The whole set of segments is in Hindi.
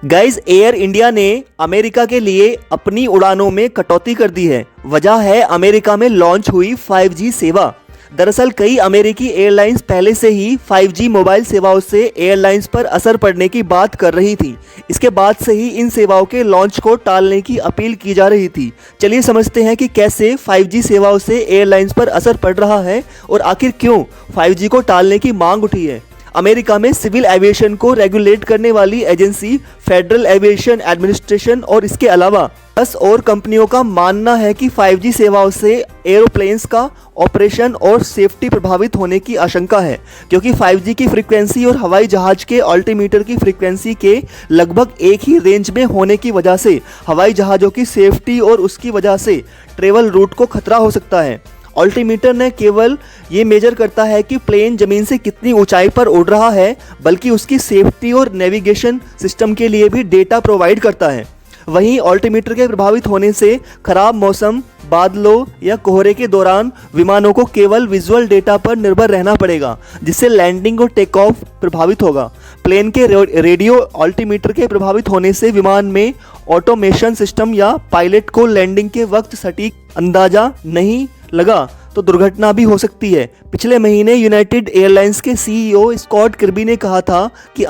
गाइस, एयर इंडिया ने अमेरिका के लिए अपनी उड़ानों में कटौती कर दी है। वजह है अमेरिका में लॉन्च हुई 5G सेवा। दरअसल कई अमेरिकी एयरलाइंस पहले से ही 5G मोबाइल सेवाओं से एयरलाइंस पर असर पड़ने की बात कर रही थी। इसके बाद से ही इन सेवाओं के लॉन्च को टालने की अपील की जा रही थी। चलिए समझते हैं कि कैसे 5G सेवाओं से एयरलाइंस पर असर पड़ रहा है और आखिर क्यों 5G को टालने की मांग उठी है। अमेरिका में सिविल एविएशन को रेगुलेट करने वाली एजेंसी फेडरल एविएशन एडमिनिस्ट्रेशन और इसके अलावा 10 और कंपनियों का मानना है कि 5G सेवाओं से एरोप्लेन्स का ऑपरेशन और सेफ्टी प्रभावित होने की आशंका है, क्योंकि 5G की फ्रीक्वेंसी और हवाई जहाज के अल्टीमीटर की फ्रीक्वेंसी के लगभग एक ही रेंज में होने की वजह से हवाई जहाज़ों की सेफ्टी और उसकी वजह से ट्रेवल रूट को खतरा हो सकता है। अल्टीमीटर न केवल ये मेजर करता है कि प्लेन ज़मीन से कितनी ऊंचाई पर उड़ रहा है, बल्कि उसकी सेफ्टी और नेविगेशन सिस्टम के लिए भी डेटा प्रोवाइड करता है। वहीं अल्टीमीटर के प्रभावित होने से खराब मौसम, बादलों या कोहरे के दौरान विमानों को केवल विजुअल डेटा पर निर्भर रहना पड़ेगा, जिससे लैंडिंग और टेक ऑफ प्रभावित होगा। प्लेन के रेडियो अल्टीमीटर के प्रभावित होने से विमान में ऑटोमेशन सिस्टम या पायलट को लैंडिंग के वक्त सटीक अंदाजा नहीं लगा तो दुर्घटना भी हो सकती है। पिछले महीने यूनाइटेड एयरलाइंस के सीईओ स्कॉट किर्बी ने कहा था कि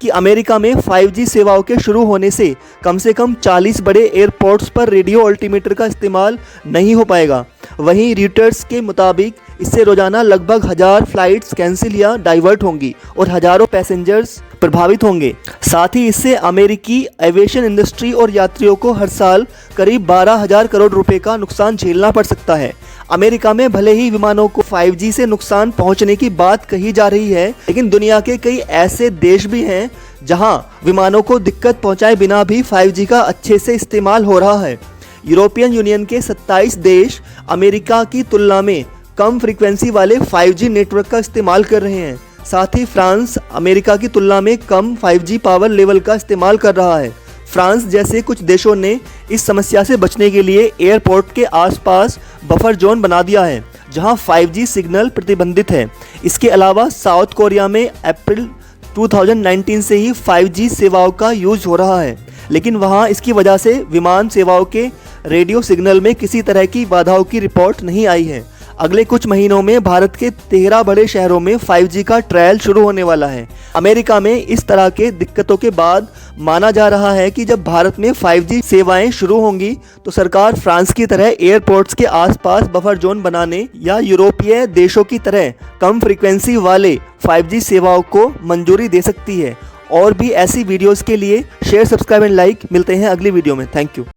अमेरिका में 5G सेवाओं के शुरू होने से कम 40 बड़े एयरपोर्ट्स पर रेडियो अल्टीमीटर का इस्तेमाल नहीं हो पाएगा। वहीं रॉयटर्स के मुताबिक इससे रोजाना लगभग 1000 फ्लाइट्स कैंसिल या डाइवर्ट होंगी और हजारों पैसेंजर्स प्रभावित होंगे। साथ ही इससे अमेरिकी एविएशन इंडस्ट्री और यात्रियों को हर साल करीब 12,000 करोड़ रुपए का नुकसान झेलना पड़ सकता है। अमेरिका में भले ही विमानों को 5G से नुकसान पहुंचने की बात कही जा रही है, लेकिन दुनिया के कई ऐसे देश भी हैं जहां विमानों को दिक्कत पहुंचाए बिना भी 5G का अच्छे से इस्तेमाल हो रहा है। यूरोपियन यूनियन के 27 देश अमेरिका की तुलना में कम फ्रीक्वेंसी वाले 5G नेटवर्क का इस्तेमाल कर रहे हैं। साथ ही फ्रांस अमेरिका की तुलना में कम 5G पावर लेवल का इस्तेमाल कर रहा है। फ्रांस जैसे कुछ देशों ने इस समस्या से बचने के लिए एयरपोर्ट के आसपास बफर जोन बना दिया है, जहां 5G सिग्नल प्रतिबंधित है। इसके अलावा साउथ कोरिया में अप्रैल 2019 से ही 5G सेवाओं का यूज हो रहा है, लेकिन वहां इसकी वजह से विमान सेवाओं के रेडियो सिग्नल में किसी तरह की बाधाओं की रिपोर्ट नहीं आई है। अगले कुछ महीनों में भारत के 13 बड़े शहरों में 5G का ट्रायल शुरू होने वाला है। अमेरिका में इस तरह के दिक्कतों के बाद माना जा रहा है कि जब भारत में 5G सेवाएं शुरू होंगी तो सरकार फ्रांस की तरह एयरपोर्ट्स के आसपास बफर जोन बनाने या यूरोपीय देशों की तरह कम फ्रीक्वेंसी वाले 5G सेवाओं को मंजूरी दे सकती है। और भी ऐसी वीडियोस के लिए शेयर, सब्सक्राइब एंड लाइक। मिलते हैं अगली वीडियो में। Thank you.